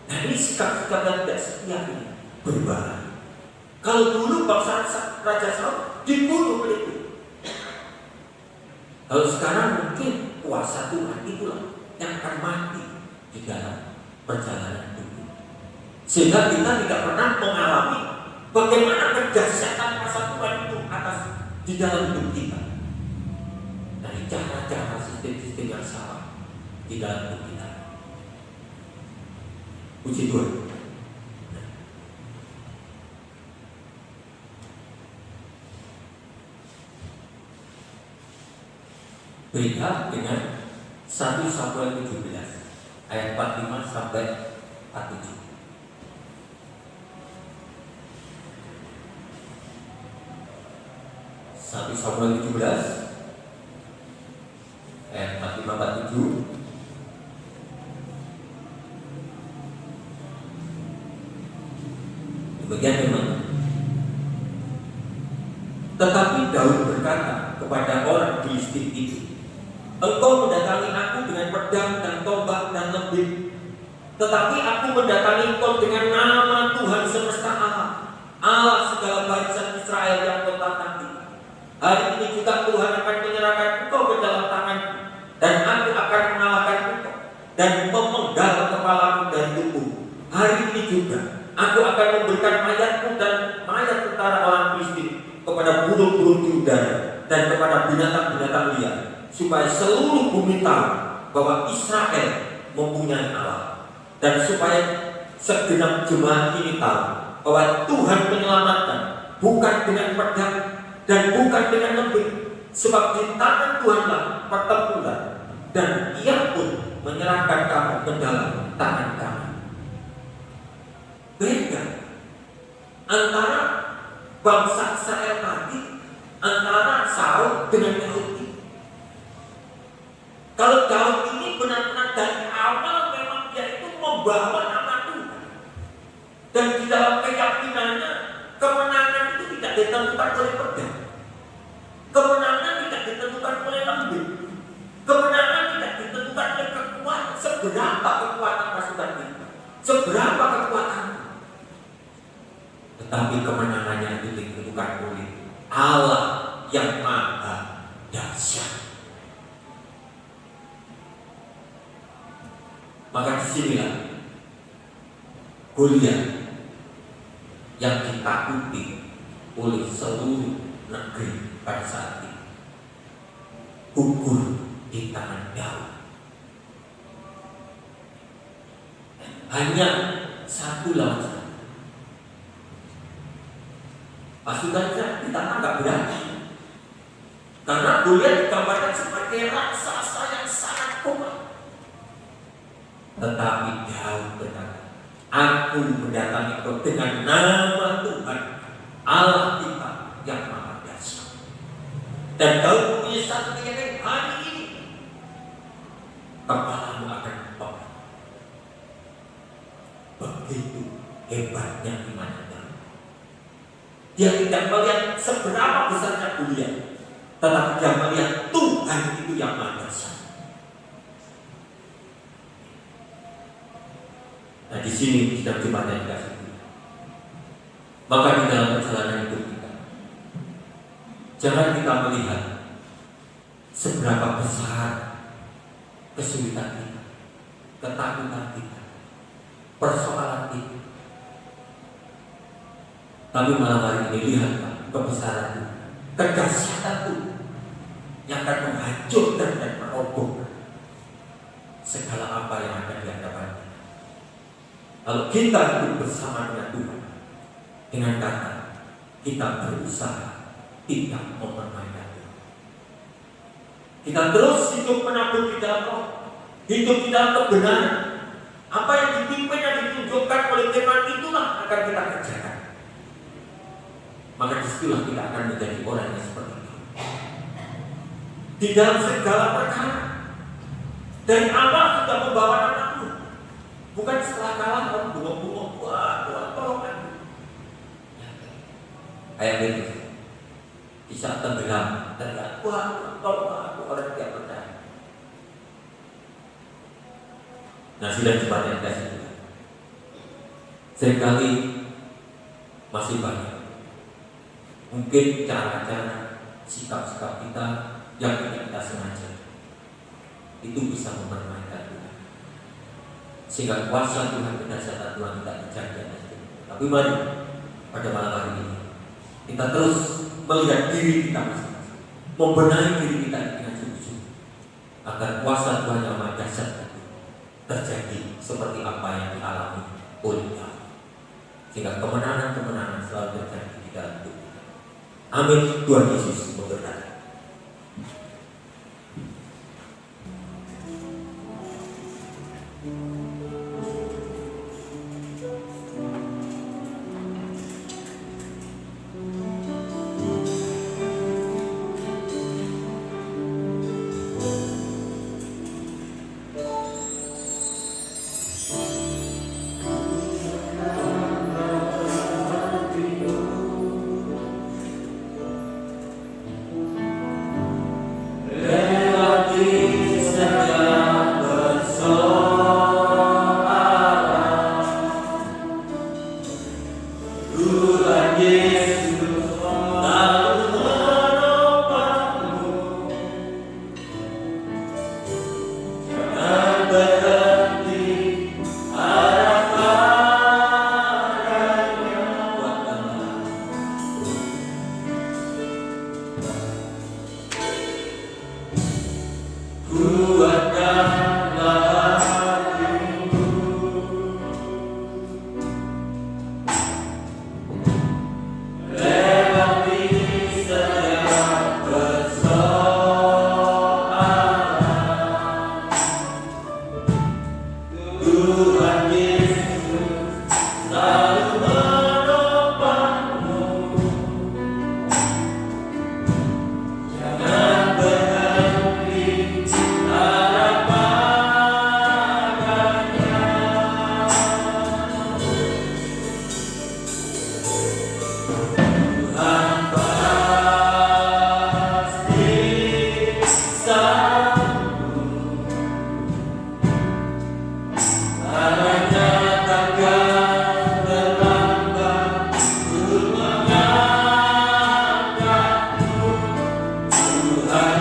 Nah ini sikap-sikap yang tidak setia ini berbahaya. Kalau dulu bangsa Raja Saul dibunuh oleh itu. Kalau sekarang mungkin kuasa Tuhan itulah yang akan mati di dalam perjalanan hidup. Sehingga kita tidak pernah mengalami bagaimana kedahsyatan kuasa Tuhan itu atas di dalam hidup kita. Dari cara-cara sistem-sistem yang salah di dalam hidup kita. Puji Tuhan. Beda dengan 1 Samuel 17 ayat 45 sampai 47. 1 Samuel 17 ayat 45-47. Demikian memang. Tetapi Daud berkata kepada orang Filistin itu, engkau mendatangi aku dengan pedang dan tombak dan lembing, tetapi aku mendatangi engkau dengan nama Tuhan semesta alam, Allah segala bangsa Israel yang kau tatapi. Hari ini juga Tuhan akan menyerahkan engkau ke dalam tanganku, dan aku akan mengalahkan engkau dan memenggal kepalamu dari tubuh. Hari ini juga aku akan memberikan mayatmu dan mayat tentara orang Filistin kepada burung-burung di udara dan kepada binatang-binatang liar, supaya seluruh bumi tahu bahwa Israel mempunyai Allah, dan supaya segenap jemaat ini tahu bahwa Tuhan menyelamatkan bukan dengan pedang dan bukan dengan lembing, sebab di tangan Tuhanlah pertempuran, dan Ia pun menyerahkan kamu ke dalam tangan kami. Beda antara bangsa Israel tadi, antara Saul dengan Daud ini. Kalau Daud ini benar-benar dari awal memang dia itu membawa nama Tuhan, dan di dalam keyakinannya kemenangan itu tidak ditentukan oleh pedang, kemenangan tidak ditentukan oleh lembing, kemenangan tidak ditentukan oleh kekuatan. Seberapa kekuatan pasukan kita, seberapa kekuatan, tetapi kemenangannya itu ditentukan oleh Allah yang maha dahsyat. Maka disinilah Goliat yang ditakuti oleh seluruh negeri pada saat itu gugur di tangan Daud. Hanya 1 lawan 1. Pasukannya di tangan nggak berani, karena Goliat digambarkan sebagai raksasa yang sangat kuat. Tetapi Daud berkata, aku mendatangi engkau dengan nama Tuhan Allah kita yang maha dahsyat. Dan Daud mempunyai satu keyakinan, hari ini kepalamu akan dipotong. Begitu hebatnya iman Daud. Dia tidak melihat seberapa besarnya Goliat, tetapi dia melihat Tuhan itu yang maha dahsyat. Nah, di sini sedang jemaat yang dikasih Tuhan. Maka di dalam perjalanan hidup kita, jangan kita melihat seberapa besar kesulitan kita, ketakutan kita, persoalan kita. Tapi malam hari ini lihatlah kebesaran Tuhan, kedahsyatan Tuhan yang akan menghancurkan dan merobohkan segala apa yang ada di hadapan kita. Kalau kita hidup bersama dengan Tuhan, dengan kata kita berusaha tidak mempermainkan Tuhan, kita terus hidup menabur di dalam roh, hidup di dalam kebenaran. Apa yang dipimpin dan ditunjukkan oleh firman itulah akan kita kerjakan. Maka disitulah kita akan menjadi orang yang seperti itu di dalam segala perkara. Dari awal sudah membawa nama Tuhan, bukan setelah kalah orang bengong-bengong, wah Tuhan tolong aku. Kayak gitu, bisa tenggelam, teriak, wah Tuhan tolong aku, orang tidak percaya. Nah, sudah cepat yang kasih Tuhan. Seringkali masih banyak mungkin cara-cara, sikap-sikap kita yang tidak kita sengaja itu bisa mempermainkan Tuhan, sehingga kuasa Tuhan, kedahsyatan Tuhan tidak terjadi. Tapi mari pada malam hari ini kita terus melihat diri kita masing-masing, membenahi diri kita dengan sungguh-sungguh, agar kuasa Tuhan yang maha dahsyat terjadi seperti apa yang dialami oleh Daud, sehingga kemenangan-kemenangan selalu terjadi di dalam hidup kita. Amin. Tuhan Yesus memberkati. Yesus selalu menopangmu. Jangan berhenti harap padanya. Kuatkanlah hatimu. Lewati setiap persoalan. Tuhan Yesus selalu menopangmu. Jangan berhenti harap padanya. Tuhan pasti sanggup. Tangannya takkan terlambat untuk mengangkatmu. Tuhan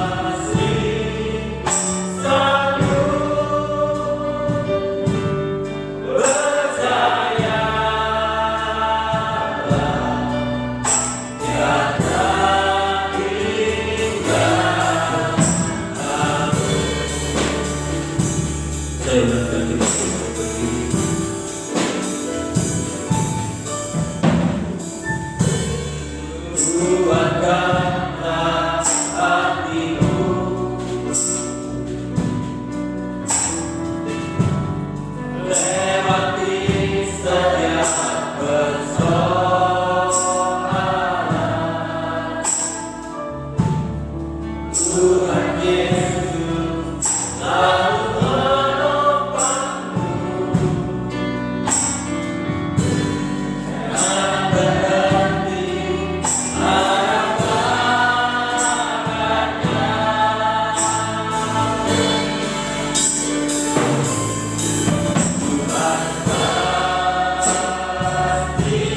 masih sanggup. Percayalah, tiada tinggal. Saya ucapkan terima kasih berdiri. Kuatkanlah hatimu. Lewati setiap persoalan. Tuhan Yesus selalu menopangmu. Jangan berhenti harap padanya. Tuhan pasti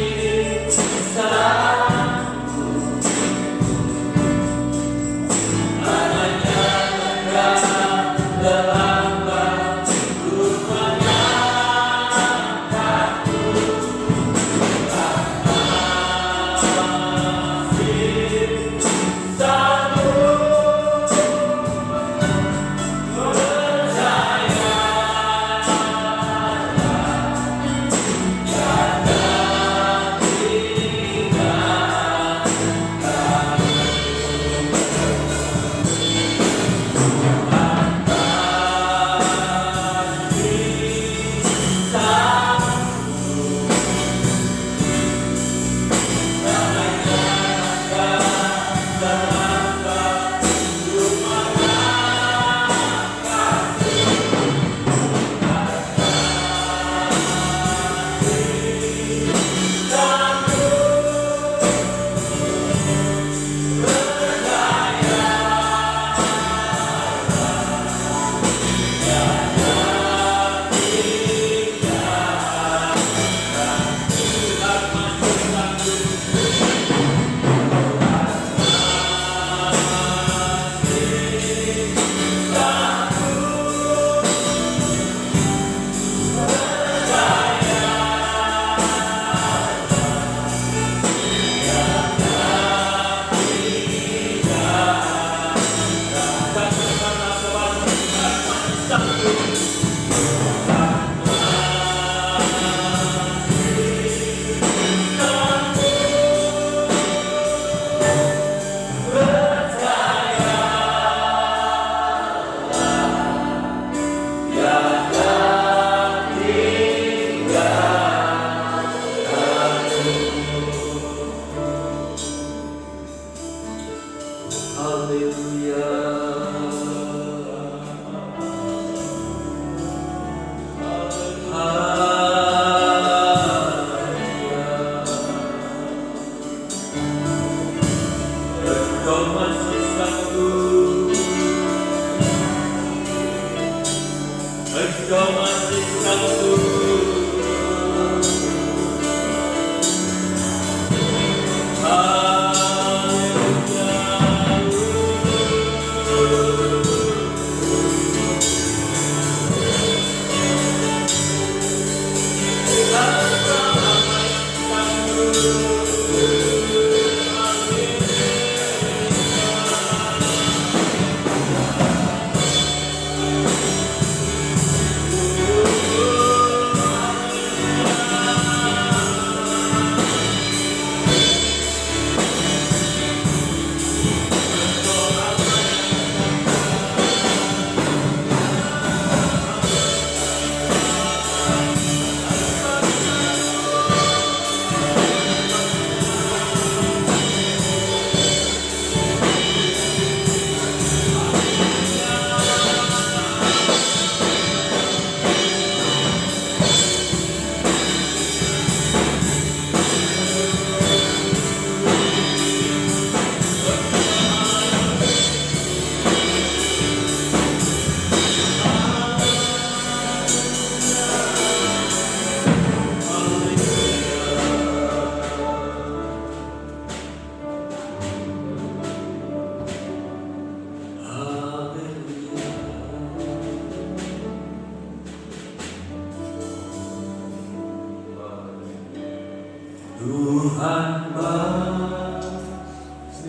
Tuhan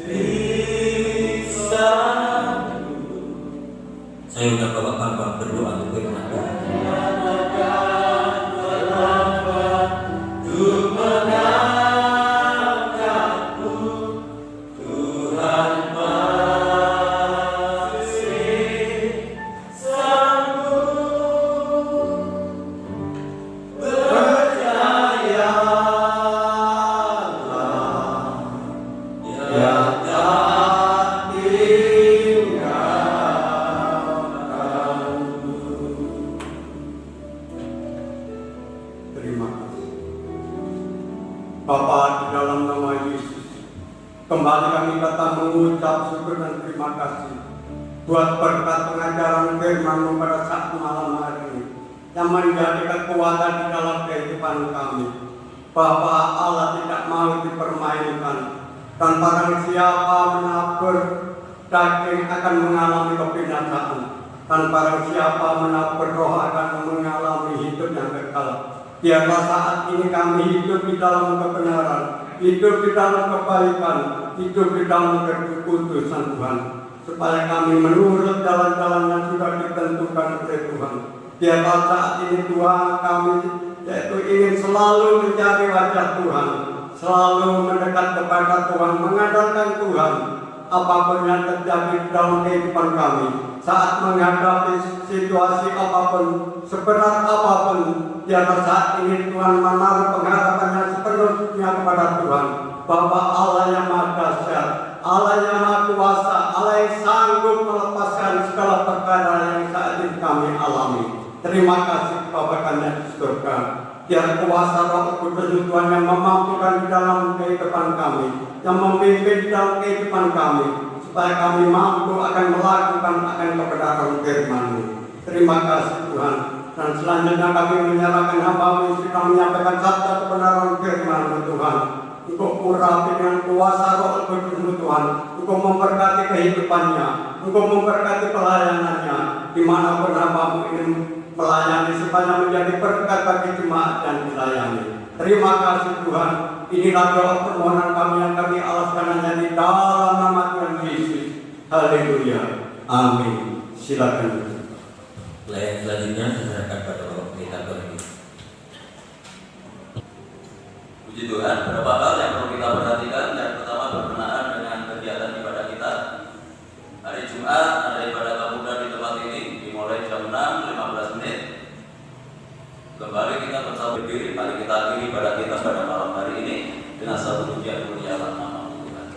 bisa. Saya undang Bapak berdoa untuk firman Tuhan. Terima kasih Bapa, di dalam nama Yesus kembali kami datang mengucap syukur dan terima kasih buat berkat pengajaran firman-Mu pada saat malam hari ini yang menjadi kekuatan di dalam kehidupan kami. Bapa, Allah tidak mau dipermainkan, dan barang siapa menabur daging akan mengalami kebinasaan, dan barang siapa menabur roh akan mengalami hidup yang kekal. Biarlah saat ini kami hidup di dalam kebenaran, hidup di dalam kebaikan, hidup di dalam kekudusan Tuhan, supaya kami menurut jalan-jalan yang sudah ditentukan oleh Tuhan. Biarlah saat ini Tuhan kami yaitu ingin selalu mencari wajah Tuhan, selalu mendekat kepada Tuhan, mengandalkan Tuhan. Apapun yang terjadi dalam kehidupan kami, saat menghadapi situasi apapun, seberat apapun, biarlah saat ini Tuhan menaruh pengharapannya sepenuhnya kepada Tuhan, bahwa Allah yang Maha Dahsyat, Allah yang Maha Kuasa, Allah yang sanggup melepaskan segala perkara yang saat ini kami alami. Terima kasih Bapa kami yang di surga. Biar kuasa Roh Kudus Tuhan yang memampukan di dalam kehidupan kami, yang memimpin di dalam kehidupan kami, supaya kami mampu akan melakukan kebenaran firman-Mu. Terima kasih Tuhan. Dan selanjutnya kami menyerahkan hamba-Mu yang sudah menyampaikan sabda kebenaran firman-Mu Tuhan. Engkau urapi dengan kuasa Roh Kudus Tuhan. Engkau memberkati kehidupannya, Engkau memberkati pelayanannya, dimanapun hamba-Mu ini melayani, supaya menjadi berkat bagi jemaat yang dilayani. Terima kasih Tuhan. Inilah doa permohonan kami yang kami alaskan hanya di dalam nama Tuhan Yesus. Haleluya. Amin. Silakan. Pelayan selanjutnya diserahkan pada Bapak Pendeta Tony. Puji Tuhan, beberapa hal yang perlu kita perhatikan. Yang pertama berkenaan dengan kegiatan ibadah kita. Hari Jumat ada ibadah pemuda di tempat ini dimulai jam 6.15 menit. Kembali kita bersama berdiri, mari kita akhiri ibadah kita pada malam hari ini dengan satu pujian muliakan nama Tuhan.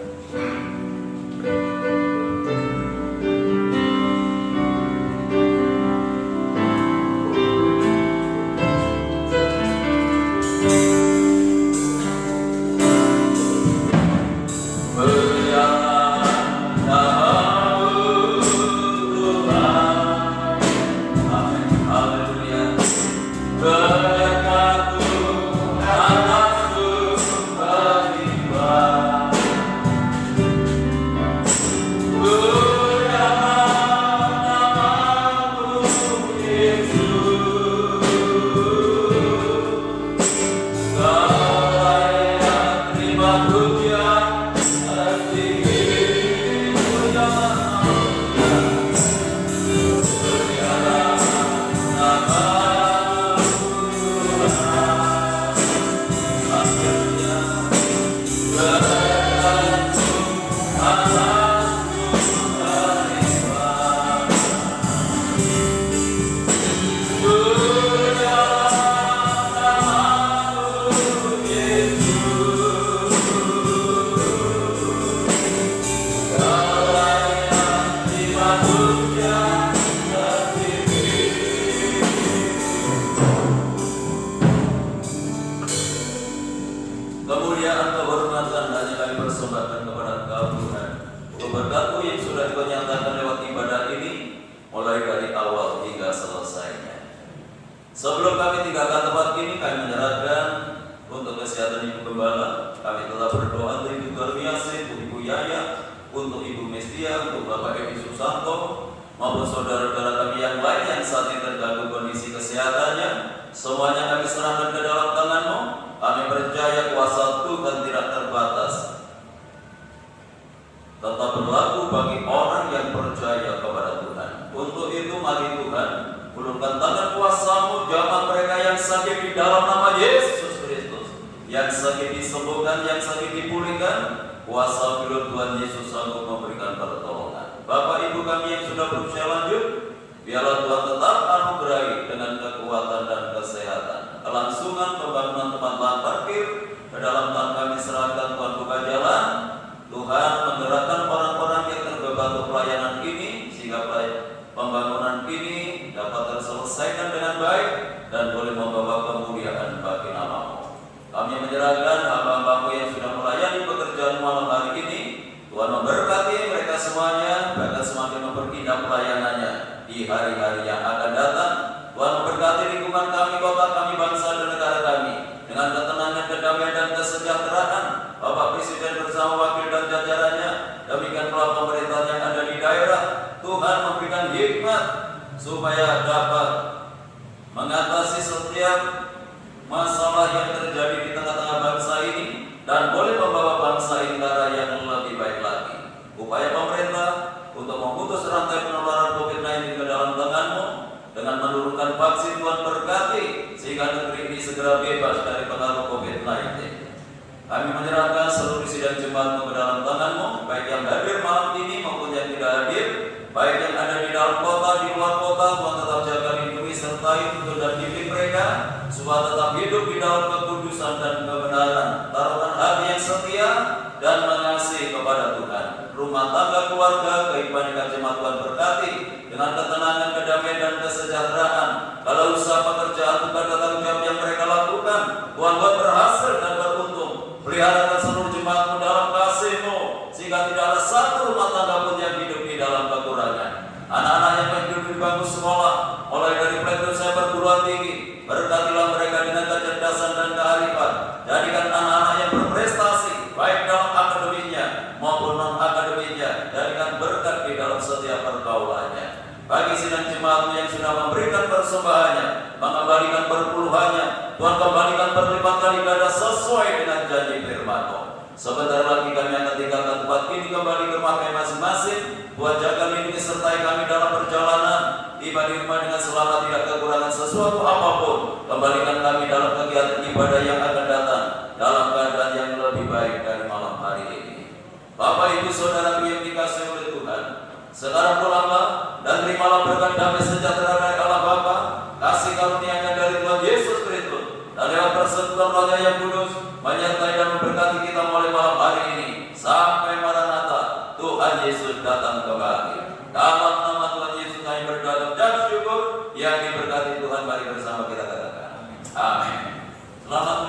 kemuliaan, kehormatan hanya kami persembahkan kepada Engkau Tuhan. Untuk berkat-Mu yang sudah Kau nyatakan lewat ibadah ini, mulai dari awal hingga selesainya. Sebelum kami tinggalkan tempat ini, kami menyerahkan untuk kesehatan Ibu Gembala. Kami telah berdoa untuk Ibu Garmiasi, untuk Ibu Yaya, untuk Ibu Mestia, untuk Bapak Edi Susanto, maupun saudara-saudara kami yang lain yang saat ini terganggu kondisi kesehatannya. Semuanya kami serahkan ke dalam tangan-Mu. Kami percaya kuasa Tuhan tidak terbatas, tetap berlaku bagi orang yang percaya kepada Tuhan. Untuk itu mari Tuhan, ulurkan tangan kuasa-Mu, jamah mereka yang sakit di dalam nama Yesus Kristus, yang sakit disembuhkan, yang sakit dipulihkan. Kuasa hidup Tuhan Yesus sanggup memberikan pertolongan. Bapak Ibu kami yang sudah berusia lanjut, biarlah Tuhan tetap anugerahi dengan kekuatan dan kesehatan. Kelangsungan pembangunan tempat lahan parkir ke dalam tangan kami serahkan. Tuhan buka jalan, Tuhan menggerakkan orang-orang yang terbeban untuk pelayanan ini, sehingga pembangunan ini dapat terselesaikan dengan baik dan boleh membawa kemuliaan bagi nama-Mu. Kami menyerahkan hamba-hamba-Mu yang sudah melayani pekerjaan malam hari ini. Tuhan memberkati mereka semuanya, bahkan semakin memperindah pelayanannya di hari-hari yang akan datang. Tuhan memberkati lingkungan kami, kota kami, bangsa dan negara kami dengan ketenangan, kedamaian dan kesejahteraan. Bapak Presiden bersama wakil dan jajarannya, demikian pula pemerintahan yang ada di daerah. Tuhan memberikan hikmat supaya dapat mengatasi setiap masalah yang terjadi di tengah-tengah bangsa ini dan boleh membawa bangsa ini ke arah yang lebih baik lagi. Upaya pemerintah untuk memutus rantai penularan COVID-19 ke dalam tangan-Mu dengan menurunkan vaksin, Tuhan berkati sehingga negeri ini segera bebas dari pengaruh COVID-19. Kami menyerahkan seluruh isi dan jemaat-Mu ke dalam tangan-Mu, baik yang hadir malam ini maupun yang tidak hadir, baik yang ada di dalam kota, di luar kota. Tuhan tetap jaga, lindungi, sertai, tuntun dan bimbing mereka supaya tetap hidup di dalam kekudusan dan kebenaran, taruhan hati yang setia dan mengasihi kepada Tuhan. Rumah tangga, keluarga, kehidupan jemaat Tuhan berkati dengan ketenangan, kedamaian dan kesejahteraan. Kalau usaha pekerjaan Tuhan tanggung jawab yang mereka lakukan, Tuhan buat berhasil dan beruntung. Pelihara seluruh jemaat-Mu dalam kasih-Mu, sehingga tidak ada satu rumah tangga pun yang hidup di dalam kekurangan. Anak-anak yang hidup di bangku sekolah, mulai dari platinum sampai perguruan tinggi, berkatilah mereka dengan kecerdasan dan kearifan. Jadikan anak-anak yang berprestasi, baik dalam akademinya maupun non-akademinya. Jadikan berkat di dalam setiap pergaulannya. Bagi sidang jemaat-Mu yang sudah memberikan persembahannya, mengembalikan perpuluhannya, Tuhan kembalikan berlipat kali ganda sesuai dengan janji firman-Mu. Sebentar lagi kami akan tinggalkan tempat ini, kembali ke rumah kami masing-masing. Tuhan jaga, lindungi, sertai kami dalam perjalanan, tiba di rumah dengan selamat, tidak kekurangan sesuatu apapun. Kembalikan kami dalam kegiatan ibadah yang akan datang dalam keadaan yang lebih baik dari malam hari ini. Bapak Ibu Saudara yang dikasihi oleh Tuhan, sekarang pulanglah dan terimalah berkat damai sejahtera dari Allah Bapa, kasih karunia-Nya dari Tuhan Yesus Kristus, dan lewat persekutuan Roh-Nya yang kudus menyertai dan memberkati kita mulai malam hari ini sampai Maranatha Tuhan Yesus datang kembali. Dalam nama Tuhan Yesus kami berdoa dan syukur, yang diberkati Tuhan, mari bersama kita katakan amin. Selamat